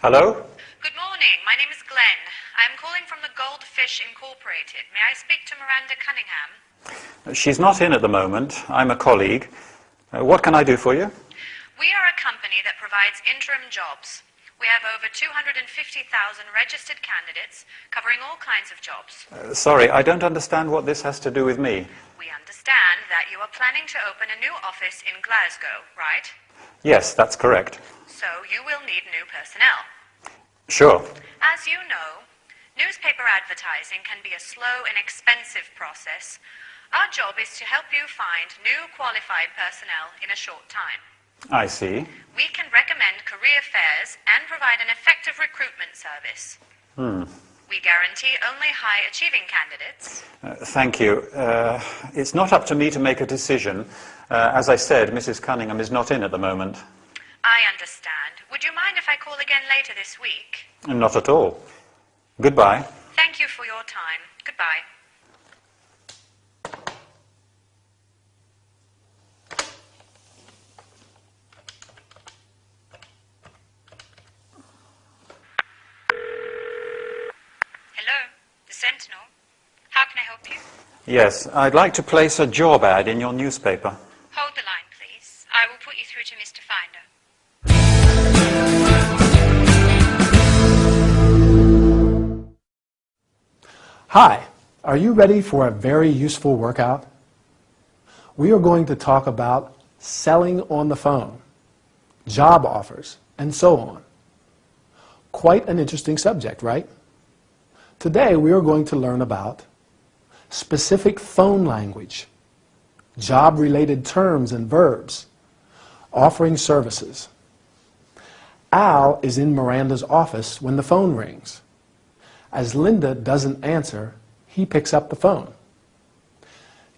Hello? Good morning. My name is Glenn. I am calling from the Goldfish Incorporated. May I speak to Miranda Cunningham? She's not in at the moment. I'm a colleague. What can I do for you? We are a company that provides interim jobs. We have over 250,000 registered candidates covering all kinds of jobs. Sorry, I don't understand what this has to do with me. We understand that you are planning to open a new office in Glasgow, right? Yes, that's correct. So you will need new personnel. Sure. As you know, newspaper advertising can be a slow and expensive process. Our job is to help you find new qualified personnel in a short time. I see. We can recommend career fairs and provide an effective recruitment service. We guarantee only high-achieving candidates. Thank you. It's not up to me to make a decision. As I said, Mrs. Cunningham is not in at the moment. I understand. Would you mind if I call again later this week? Not at all. Goodbye. Thank you for your time. Goodbye. Hello, the Sentinel. How can I help you? Yes, I'd like to place a job ad in your newspaper. Hold the line, please. I will put you through to Mr. Finder. Hi, are you ready for a very useful workout? We are going to talk about selling on the phone, job offers, and so on. Quite an interesting subject, right? Today we are going to learn about specific phone language, job-related terms and verbs, offering services. Al is in Miranda's office when the phone rings. As Linda doesn't answer, he picks up the phone.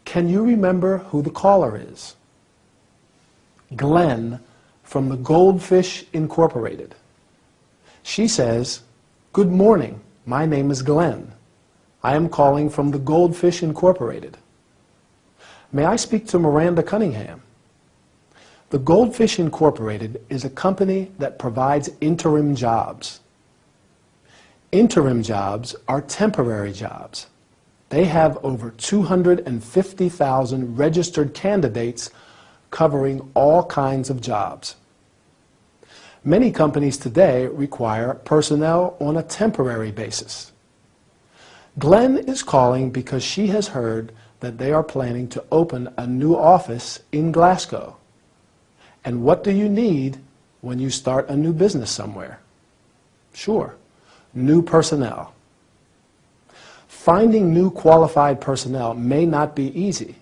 Can you remember who the caller is? Glenn from the Goldfish Incorporated. She says, "Good morning, my name is Glenn. I am calling from the Goldfish Incorporated. May I speak to Miranda Cunningham?" The Goldfish Incorporated is a company that provides interim jobs. Interim jobs are temporary jobs. They have over 250,000 registered candidates covering all kinds of jobs. Many companies today require personnel on a temporary basis. Glenn is calling because she has heard that they are planning to open a new office in Glasgow. And what do you need when you start a new business somewhere? Sure, new personnel. Finding new qualified personnel may not be easy,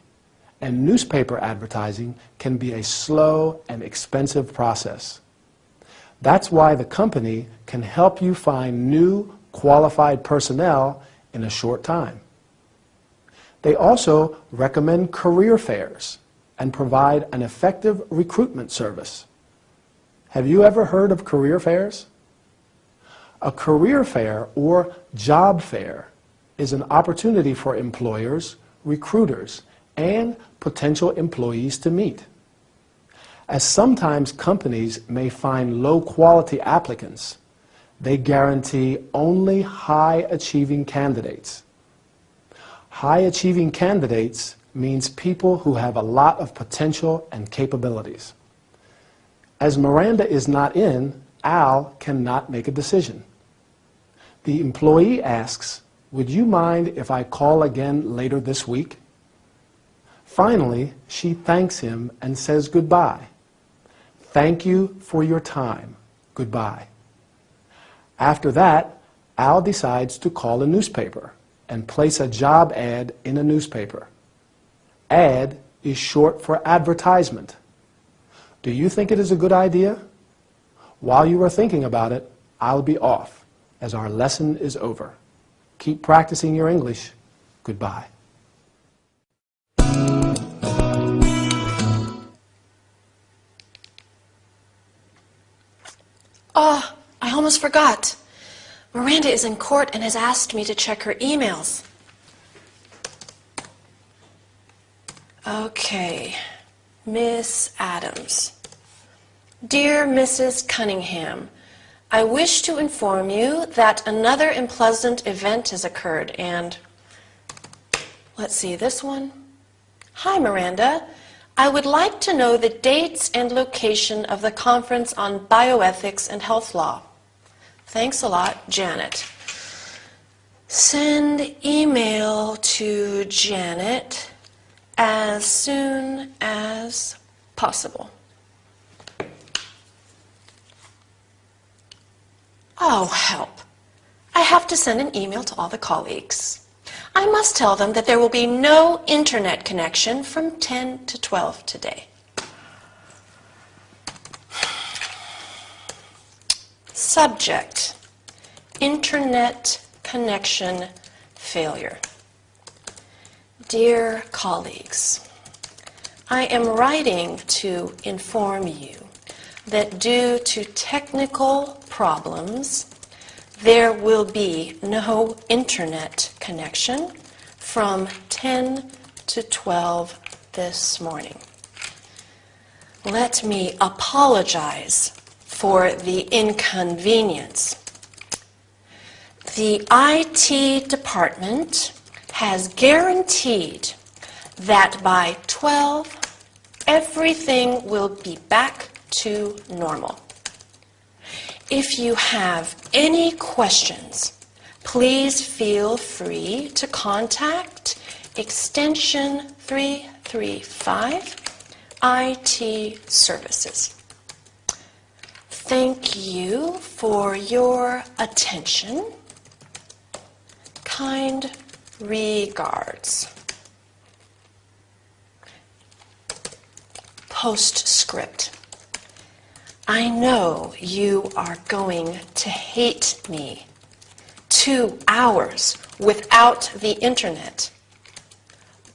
and newspaper advertising can be a slow and expensive process. That's why the company can help you find new qualified personnel in a short time. They also recommend career fairs and provide an effective recruitment service. Have you ever heard of career fairs? A career fair or job fair is an opportunity for employers, recruiters, and potential employees to meet. As sometimes companies may find low-quality applicants, they guarantee only high-achieving candidates. High-achieving candidates means people who have a lot of potential and capabilities. As Miranda is not in, Al cannot make a decision. The employee asks, "Would you mind if I call again later this week?" Finally, she thanks him and says goodbye. "Thank you for your time. Goodbye." After that, Al decides to call a newspaper and place a job ad in a newspaper. Ad is short for advertisement. Do you think it is a good idea? While you are thinking about it, I'll be off, as our lesson is over. Keep practicing your English. Goodbye. Oh, I almost forgot. Miranda is in court and has asked me to check her emails. Okay, Miss Adams. Dear Mrs. Cunningham, I wish to inform you that another unpleasant event has occurred and, let's see, this one. Hi, Miranda. I would like to know the dates and location of the conference on bioethics and health law. Thanks a lot, Janet. Send email to Janet as soon as possible. Oh, help. I have to send an email to all the colleagues. I must tell them that there will be no internet connection from 10 to 12 today. Subject, internet connection failure. Dear colleagues, I am writing to inform you that due to technical problems, there will be no internet connection from 10 to 12 this morning. Let me apologize for the inconvenience. The IT department has guaranteed that by 12, everything will be back to normal. If you have any questions, please feel free to contact extension 335 IT Services. Thank you for your attention. Kind regards. Postscript. I know you are going to hate me. 2 hours without the internet.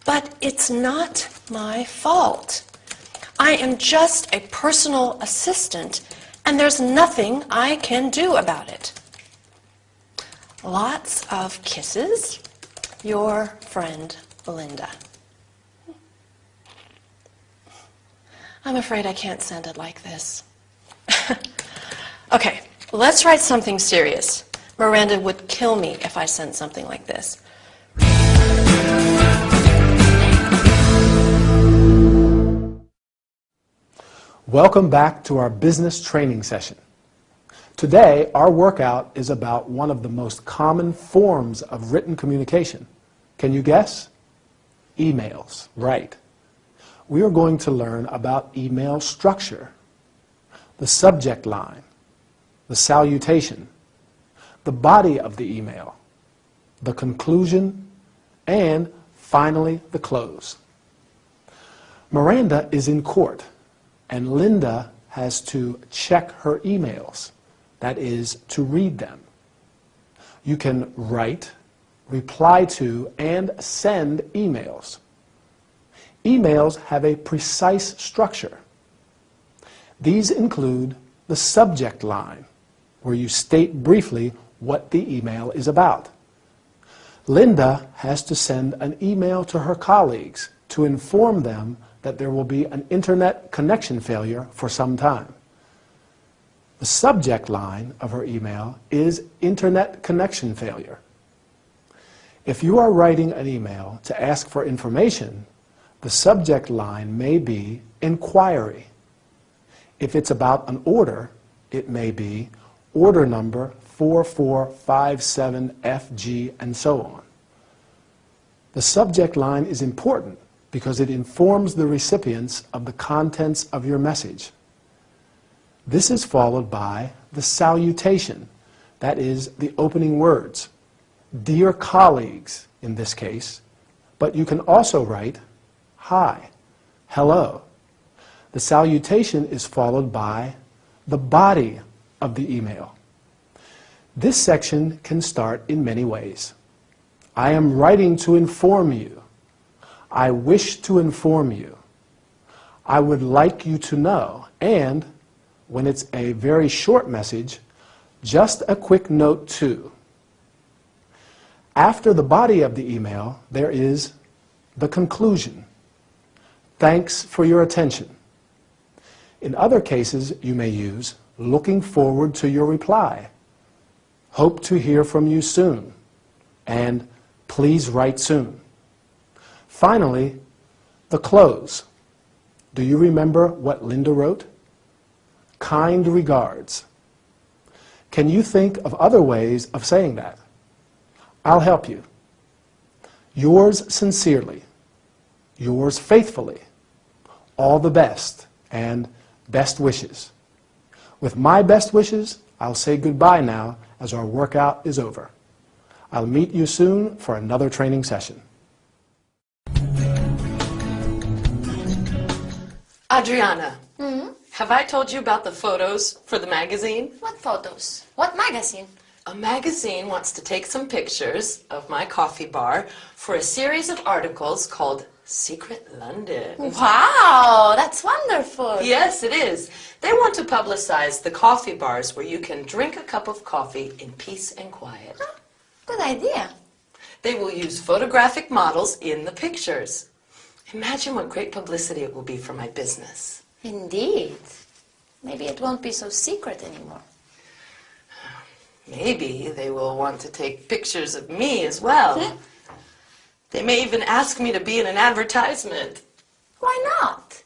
But it's not my fault. I am just a personal assistant, and there's nothing I can do about it. Lots of kisses. Your friend, Linda. I'm afraid I can't send it like this. Okay, let's write something serious. Miranda would kill me if I sent something like this. Welcome back to our business training session. Today, our workout is about one of the most common forms of written communication. Can you guess? Emails, right. We are going to learn about email structure, the subject line, the salutation, the body of the email, the conclusion, and finally the close. Miranda is in court, and Linda has to check her emails, that is, to read them. You can write, reply to, and send emails. Emails have a precise structure. These include the subject line, where you state briefly what the email is about. Linda has to send an email to her colleagues to inform them that there will be an internet connection failure for some time. The subject line of her email is internet connection failure. If you are writing an email to ask for information, the subject line may be inquiry. If it's about an order, it may be order number 4457FG and so on. The subject line is important because it informs the recipients of the contents of your message. This is followed by the salutation, that is, the opening words. Dear colleagues, in this case, but you can also write hi, hello. The salutation is followed by the body of the email. This section can start in many ways. I am writing to inform you. I wish to inform you. I would like you to know. And when it's a very short message, just a quick note too. After the body of the email, there is the conclusion. Thanks for your attention. In other cases, you may use looking forward to your reply. Hope to hear from you soon. And please write soon. Finally, the close. Do you remember what Linda wrote? Kind regards. Can you think of other ways of saying that? I'll help you. Yours sincerely. Yours faithfully. All the best and best wishes. With my best wishes, I'll say goodbye now as our workout is over. I'll meet you soon for another training session. Adriana, have I told you about the photos for the magazine? What photos? What magazine? A magazine wants to take some pictures of my coffee bar for a series of articles called Secret London. Wow, that's wonderful. Yes, it is. They want to publicize the coffee bars where you can drink a cup of coffee in peace and quiet. Huh, good idea. They will use photographic models in the pictures. Imagine what great publicity it will be for my business. Indeed. Maybe it won't be so secret anymore. Maybe they will want to take pictures of me as well. They may even ask me to be in an advertisement. Why not?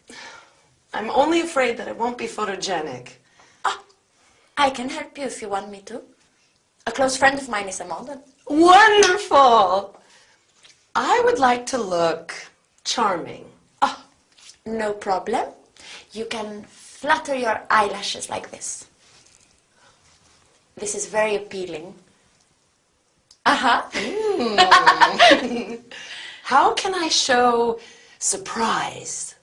I'm only afraid that it won't be photogenic. Oh, I can help you if you want me to. A close friend of mine is a model. Wonderful! I would like to look charming. Oh, no problem. You can flutter your eyelashes like this. This is very appealing. Uh-huh. How can I show surprise?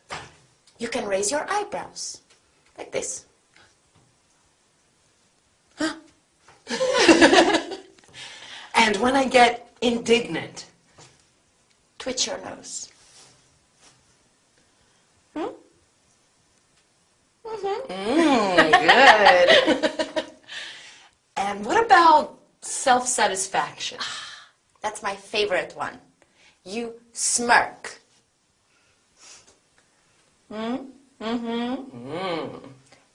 You can raise your eyebrows. Like this. Huh? And when I get indignant? Twitch your nose. Good. And what about self-satisfaction? That's my favorite one. You smirk. And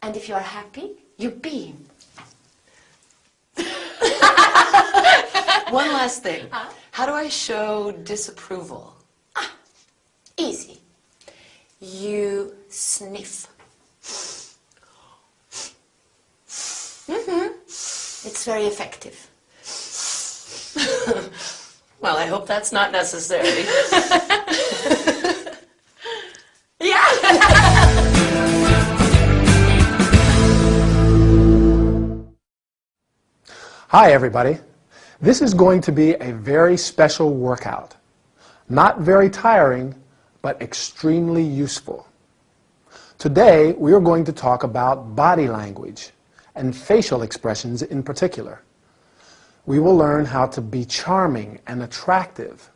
if you're happy, you beam. One last thing. How do I show disapproval? Easy. You sniff. It's very effective. Well, I hope that's not necessary. Yeah! Hi, everybody. This is going to be a very special workout. Not very tiring, but extremely useful. Today, we are going to talk about body language and facial expressions in particular. We will learn how to be charming and attractive,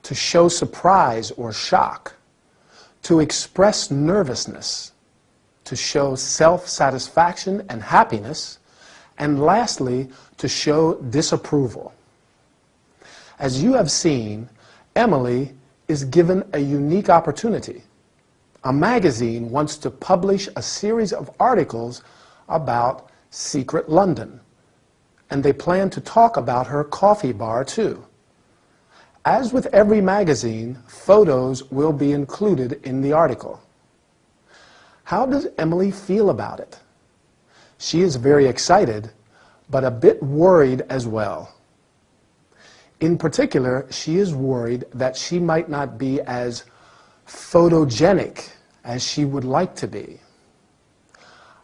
to show surprise or shock, to express nervousness, to show self-satisfaction and happiness, and lastly, to show disapproval. As you have seen, Emily is given a unique opportunity. A magazine wants to publish a series of articles about Secret London, and they plan to talk about her coffee bar too. As with every magazine, photos will be included in the article. How does Emily feel about it? She is very excited, but a bit worried as well. In particular, she is worried that she might not be as photogenic as she would like to be.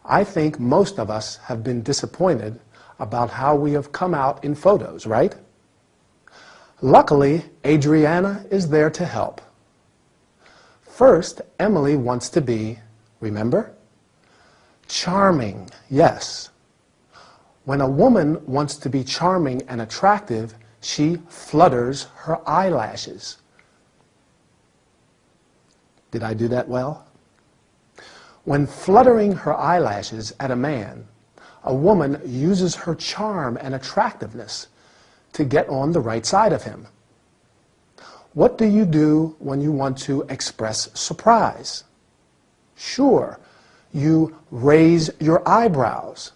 I think most of us have been disappointed about how we have come out in photos, right? Luckily, Adriana is there to help. First, Emily wants to be, remember? Charming, yes. When a woman wants to be charming and attractive, she flutters her eyelashes. Did I do that well? When fluttering her eyelashes at a man, a woman uses her charm and attractiveness to get on the right side of him. What do you do when you want to express surprise? Sure, You raise your eyebrows.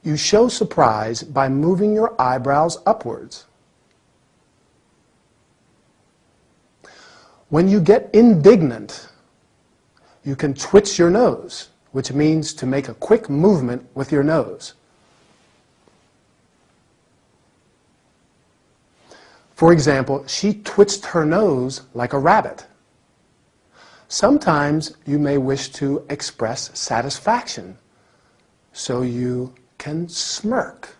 You show surprise by moving your eyebrows upwards. When you get indignant, you can twitch your nose, which means to make a quick movement with your nose. For example, she twitched her nose like a rabbit. Sometimes you may wish to express satisfaction, so you can smirk.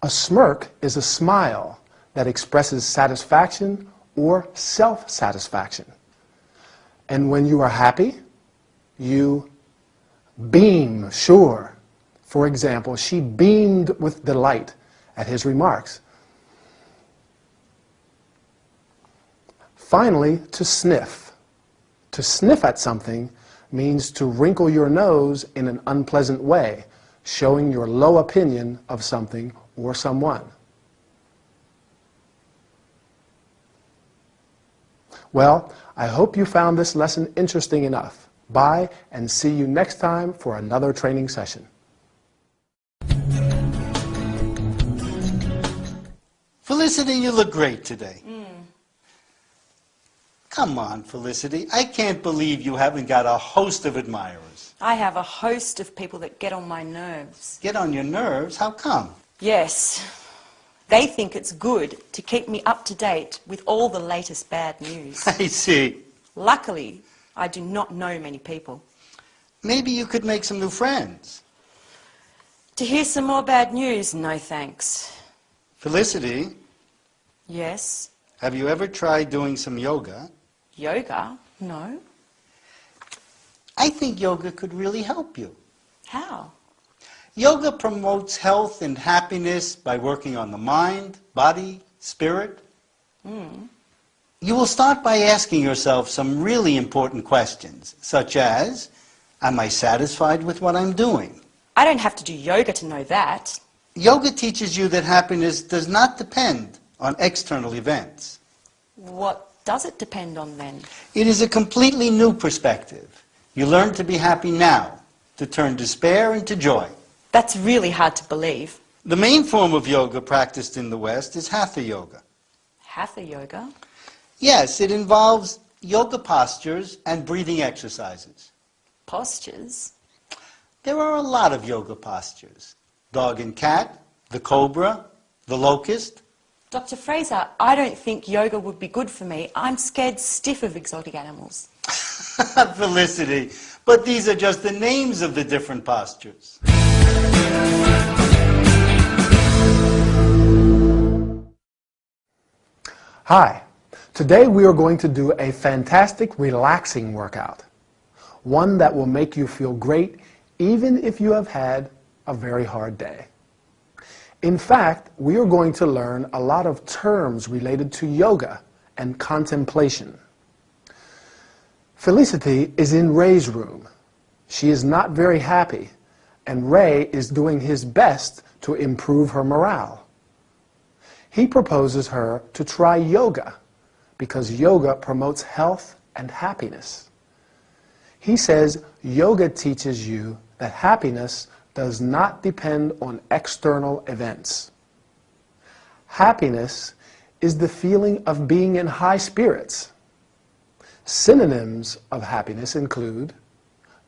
A smirk is a smile that expresses satisfaction or self-satisfaction. And when you are happy, you beam, sure. For example, she beamed with delight at his remarks. Finally, to sniff. To sniff at something means to wrinkle your nose in an unpleasant way, showing your low opinion of something or someone. Well, I hope you found this lesson interesting enough. Bye, and see you next time for another training session. Felicity, you look great today. Come on, Felicity. I can't believe you haven't got a host of admirers. I have a host of people that get on my nerves. Get on your nerves? How come? Yes. They think it's good to keep me up to date with all the latest bad news. I see. Luckily, I do not know many people. Maybe you could make some new friends. To hear some more bad news, no thanks. Felicity, Yes. have you ever tried doing some yoga? Yoga? No. I think yoga could really help you. How? Yoga promotes health and happiness by working on the mind, body, spirit. You will start by asking yourself some really important questions, such as, am I satisfied with what I'm doing? I don't have to do yoga to know that. Yoga teaches you that happiness does not depend on external events. What does it depend on then? It is a completely new perspective. You learn to be happy now, to turn despair into joy. That's really hard to believe. The main form of yoga practiced in the West is Hatha yoga. Hatha yoga? Yes, it involves yoga postures and breathing exercises. Postures? There are a lot of yoga postures. Dog and cat, the cobra, the locust. Dr. Fraser, I don't think yoga would be good for me. I'm scared stiff of exotic animals. Felicity, but these are just the names of the different postures. Hi. Today we are going to do a fantastic relaxing workout. One that will make you feel great even if you have had a very hard day. In fact, we are going to learn a lot of terms related to yoga and contemplation. Felicity is in Ray's room. She is not very happy, and Ray is doing his best to improve her morale. He proposes her to try yoga because yoga promotes health and happiness. He says yoga teaches you that happiness does not depend on external events. Happiness is the feeling of being in high spirits. Synonyms of happiness include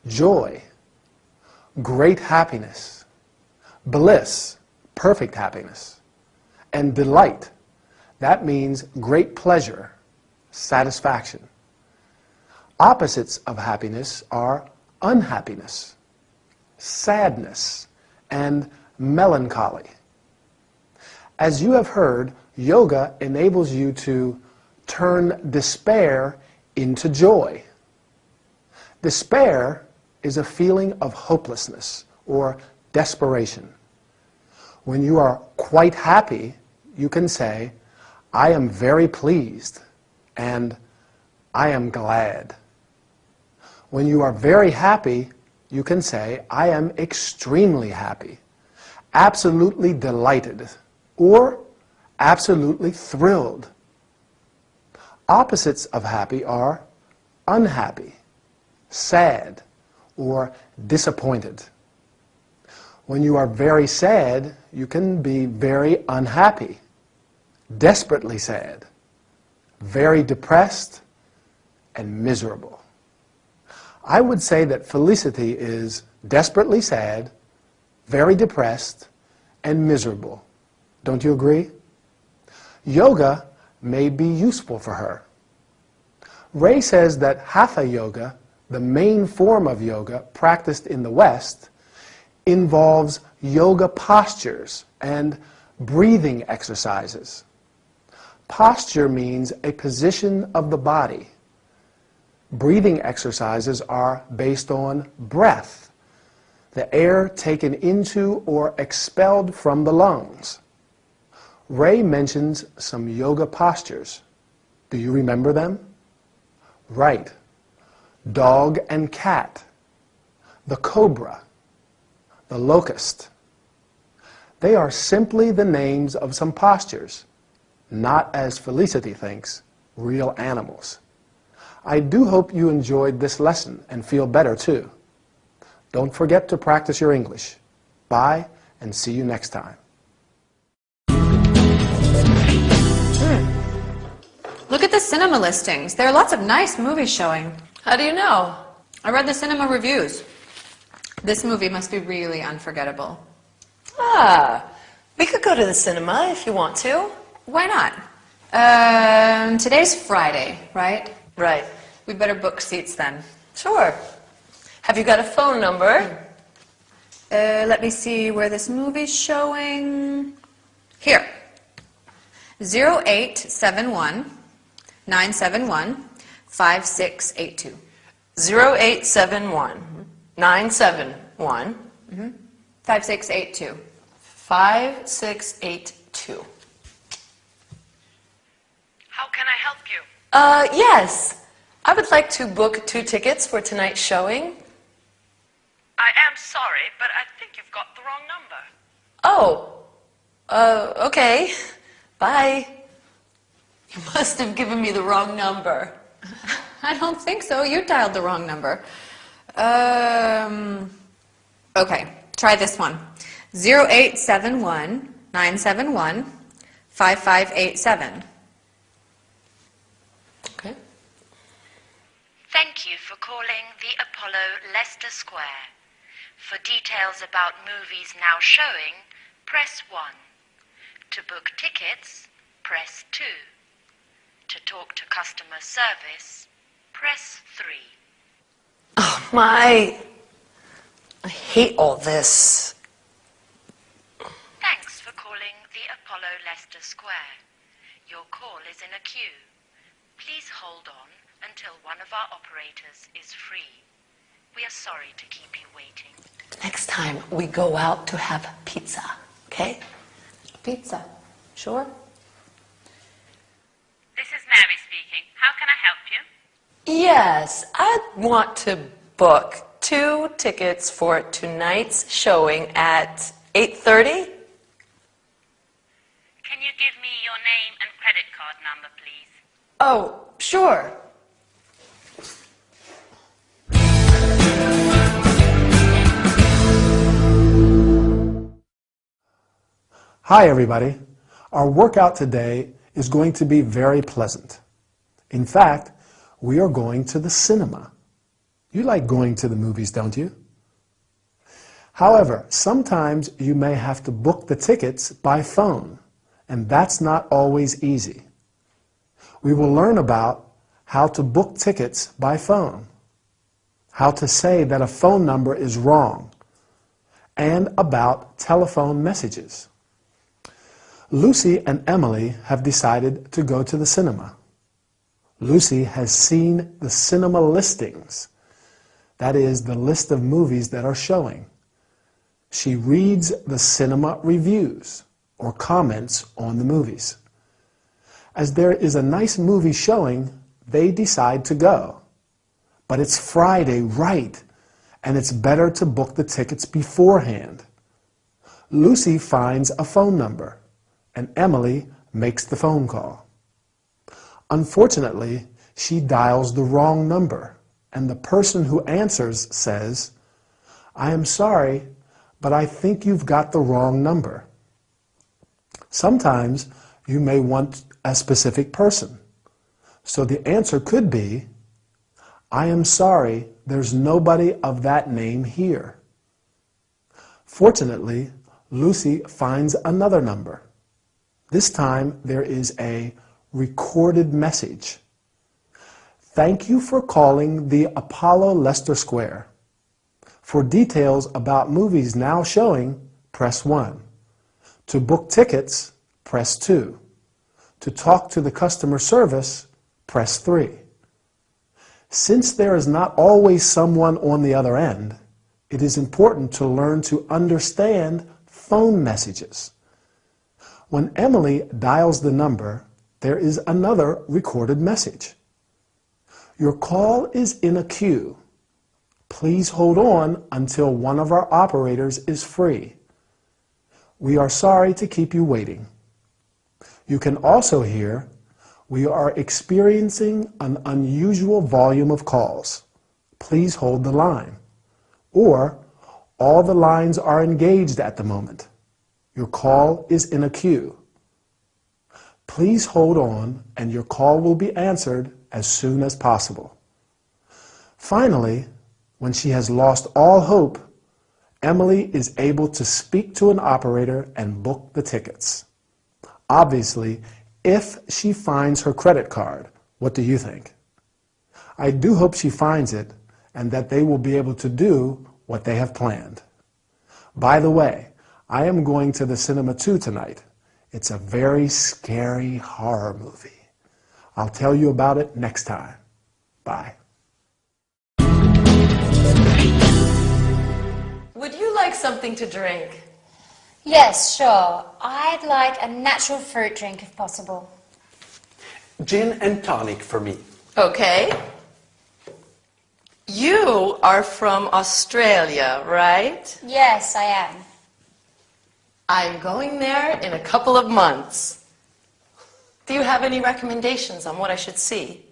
joy, great happiness, bliss, perfect happiness, and delight. That means great pleasure, satisfaction. Opposites of happiness are unhappiness, sadness, and melancholy. As you have heard, yoga enables you to turn despair into joy. Despair is a feeling of hopelessness or desperation. When you are quite happy, you can say, I am very pleased, and I am glad. When you are very happy, you can say, I am extremely happy, absolutely delighted, or absolutely thrilled. Opposites of happy are unhappy, sad, or disappointed. When you are very sad, you can be very unhappy, desperately sad, very depressed, and miserable. I would say that felicity is desperately sad, very depressed, and miserable. Don't you agree? Yoga may be useful for her. Ray says that Hatha yoga, the main form of yoga practiced in the West, involves yoga postures and breathing exercises. Posture means a position of the body. Breathing exercises are based on breath, the air taken into or expelled from the lungs. Ray mentions some yoga postures. Do you remember them? Right. Dog and cat, the cobra, the locust. They are simply the names of some postures, not, as Felicity thinks, real animals. I do hope you enjoyed this lesson and feel better too. Don't forget to practice your English. Bye, and see you next time. Look at the cinema listings. There are lots of nice movies showing. How do you know? I read the cinema reviews. This movie must be really unforgettable. Ah, we could go to the cinema if you want to. Why not? Today's Friday, right? Right. We better book seats then. Sure. Have you got a phone number? Let me see where this movie's showing. Here. 0871 971 5682. 0871 971 5682. 5682. How can I help you? Yes. I would like to book 2 tickets for tonight's showing. I am sorry, but I think you've got the wrong number. Oh. Okay. Bye. You must have given me the wrong number. I don't think so. You dialed the wrong number. Okay, try this one. 0871 971 5587. Okay. Thank you for calling the Apollo Leicester Square. For details about movies now showing, press 1. To book tickets, press 2. To talk to customer service, press 3. Oh, my. I hate all this. Thanks for calling the Apollo Leicester Square. Your call is in a queue. Please hold on until one of our operators is free. We are sorry to keep you waiting. Next time we go out to have pizza, okay? Pizza. Sure. This is Mary speaking. How can I help you? Yes, I want to book 2 tickets for tonight's showing at 8:30. Can you give me your name and credit card number, please? Oh, sure. Hi everybody. Our workout today is going to be very pleasant. In fact, we are going to the cinema. You like going to the movies, don't you? However, sometimes you may have to book the tickets by phone, and that's not always easy. We will learn about how to book tickets by phone, how to say that a phone number is wrong, and about telephone messages. Lucy and Emily have decided to go to the cinema. Lucy has seen the cinema listings. That is, the list of movies that are showing. She reads the cinema reviews or comments on the movies. As there is a nice movie showing, they decide to go. But it's Friday, right? And it's better to book the tickets beforehand. Lucy finds a phone number, and Emily makes the phone call. Unfortunately, she dials the wrong number, and the person who answers says, "I am sorry, but I think you've got the wrong number." Sometimes you may want a specific person. So the answer could be, "I am sorry, there's nobody of that name here." Fortunately, Lucy finds another number. This time there is a recorded message. "Thank you for calling the Apollo Leicester Square. For details about movies now showing, press 1. To book tickets, press 2. To talk to the customer service, press 3. Since there is not always someone on the other end, it is important to learn to understand phone messages. When Emily dials the number, there is another recorded message. Your call is in a queue. Please hold on until one of our operators is free. We are sorry to keep you waiting. You can also hear, we are experiencing an unusual volume of calls. Please hold the line. Or, all the lines are engaged at the moment. Your call is in a queue. Please hold on and your call will be answered as soon as possible. Finally, when she has lost all hope, Emily is able to speak to an operator and book the tickets. Obviously, if she finds her credit card, what do you think? I do hope she finds it and that they will be able to do what they have planned. By the way, I am going to the cinema too tonight. It's a very scary horror movie. I'll tell you about it next time. Bye. Would you like something to drink? Yes, sure. I'd like a natural fruit drink if possible. Gin and tonic for me. Okay. You are from Australia, right? Yes, I am. I'm going there in a couple of months. Do you have any recommendations on what I should see?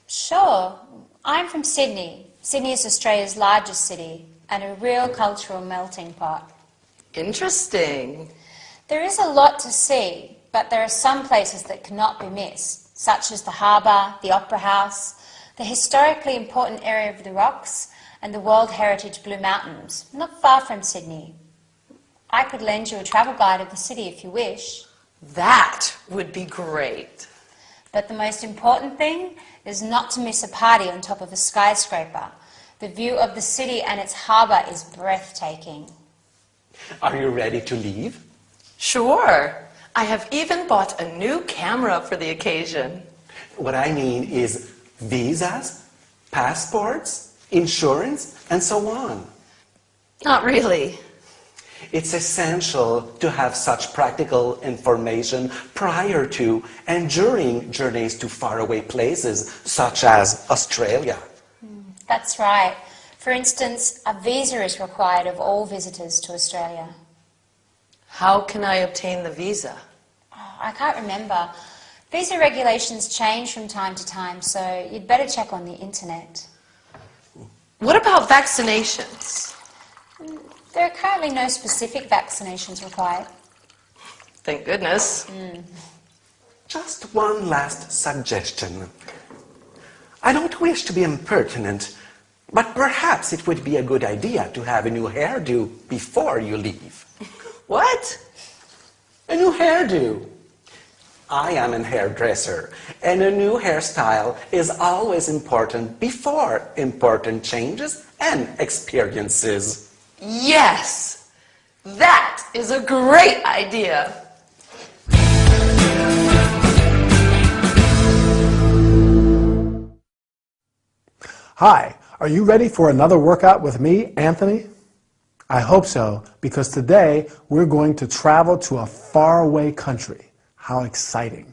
Sure. I'm from Sydney. Sydney is Australia's largest city and a real cultural melting pot. Interesting. There is a lot to see, but there are some places that cannot be missed, such as the harbour, the Opera House, the historically important area of the Rocks, and the World Heritage Blue Mountains, not far from Sydney. I could lend you a travel guide of the city if you wish. That would be great. But the most important thing is not to miss a party on top of a skyscraper. The view of the city and its harbour is breathtaking. Are you ready to leave? Sure. I have even bought a new camera for the occasion. What I mean is visas, passports, insurance, and so on. Not really. It's essential to have such practical information prior to and during journeys to faraway places such as Australia. That's right. For instance, a visa is required of all visitors to Australia. How can I obtain the visa? Oh, I can't remember. Visa regulations change from time to time, so you'd better check on the internet. What about vaccinations? There are currently no specific vaccinations required. Thank goodness. Just one last suggestion. I don't wish to be impertinent, but perhaps it would be a good idea to have a new hairdo before you leave. What? A new hairdo. I am a hairdresser, and a new hairstyle is always important before important changes and experiences. Yes! That is a great idea! Hi, are you ready for another workout with me, Anthony? I hope so, because today we're going to travel to a faraway country. How exciting.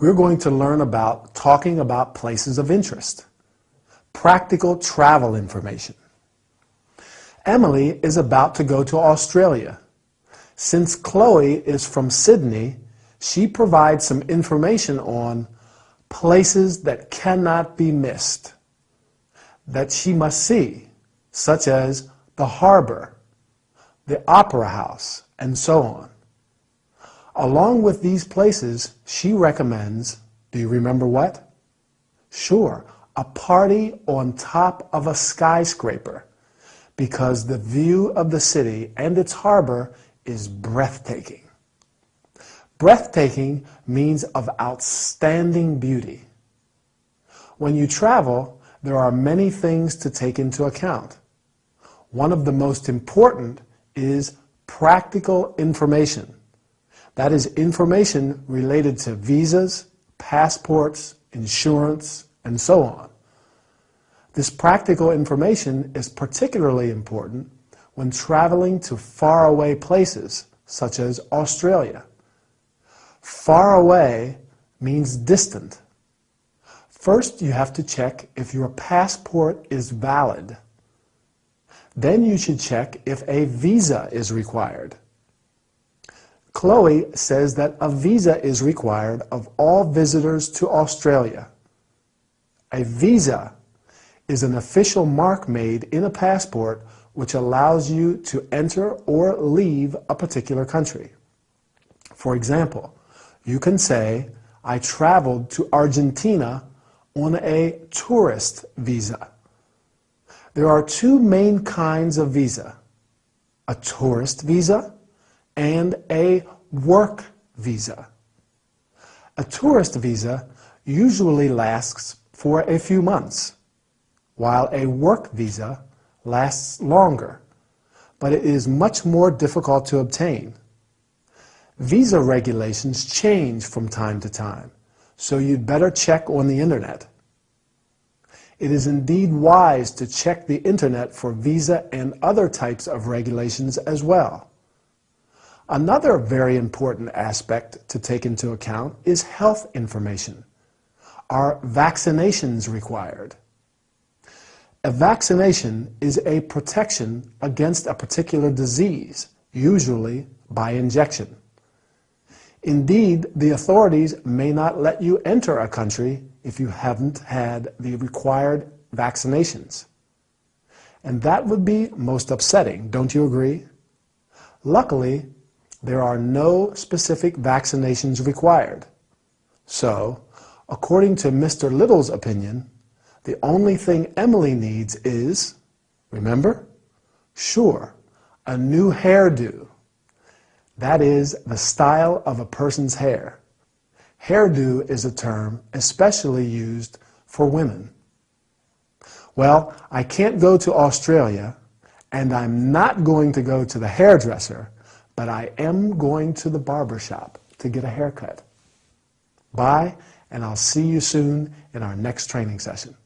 We're going to learn about talking about places of interest, practical travel information. Emily is about to go to Australia. Since Chloe is from Sydney, she provides some information on places that cannot be missed, that she must see, such as the harbor, the opera house, and so on. Along with these places, she recommends, do you remember what? Sure, a party on top of a skyscraper, because the view of the city and its harbor is breathtaking. Breathtaking means of outstanding beauty. When you travel, there are many things to take into account. One of the most important is practical information. That is information related to visas, passports, insurance, and so on. This practical information is particularly important when traveling to faraway places, such as Australia. Far away means distant. First, you have to check if your passport is valid. Then you should check if a visa is required. Chloe says that a visa is required of all visitors to Australia. A visa is an official mark made in a passport which allows you to enter or leave a particular country. For example, you can say, I traveled to Argentina on a tourist visa. There are two main kinds of visa, a tourist visa and a work visa. A tourist visa usually lasts for a few months, while a work visa lasts longer, but it is much more difficult to obtain. Visa regulations change from time to time, so you'd better check on the internet. It is indeed wise to check the internet for visa and other types of regulations as well. Another very important aspect to take into account is health information. Are vaccinations required? A vaccination is a protection against a particular disease, usually by injection. Indeed, the authorities may not let you enter a country if you haven't had the required vaccinations. And that would be most upsetting, don't you agree? Luckily, there are no specific vaccinations required. So, according to Mr. Little's opinion, the only thing Emily needs is, remember? Sure, a new hairdo. That is the style of a person's hair. Hairdo is a term especially used for women. Well, I can't go to Australia, and I'm not going to go to the hairdresser, but I am going to the barber shop to get a haircut. Bye, and I'll see you soon in our next training session.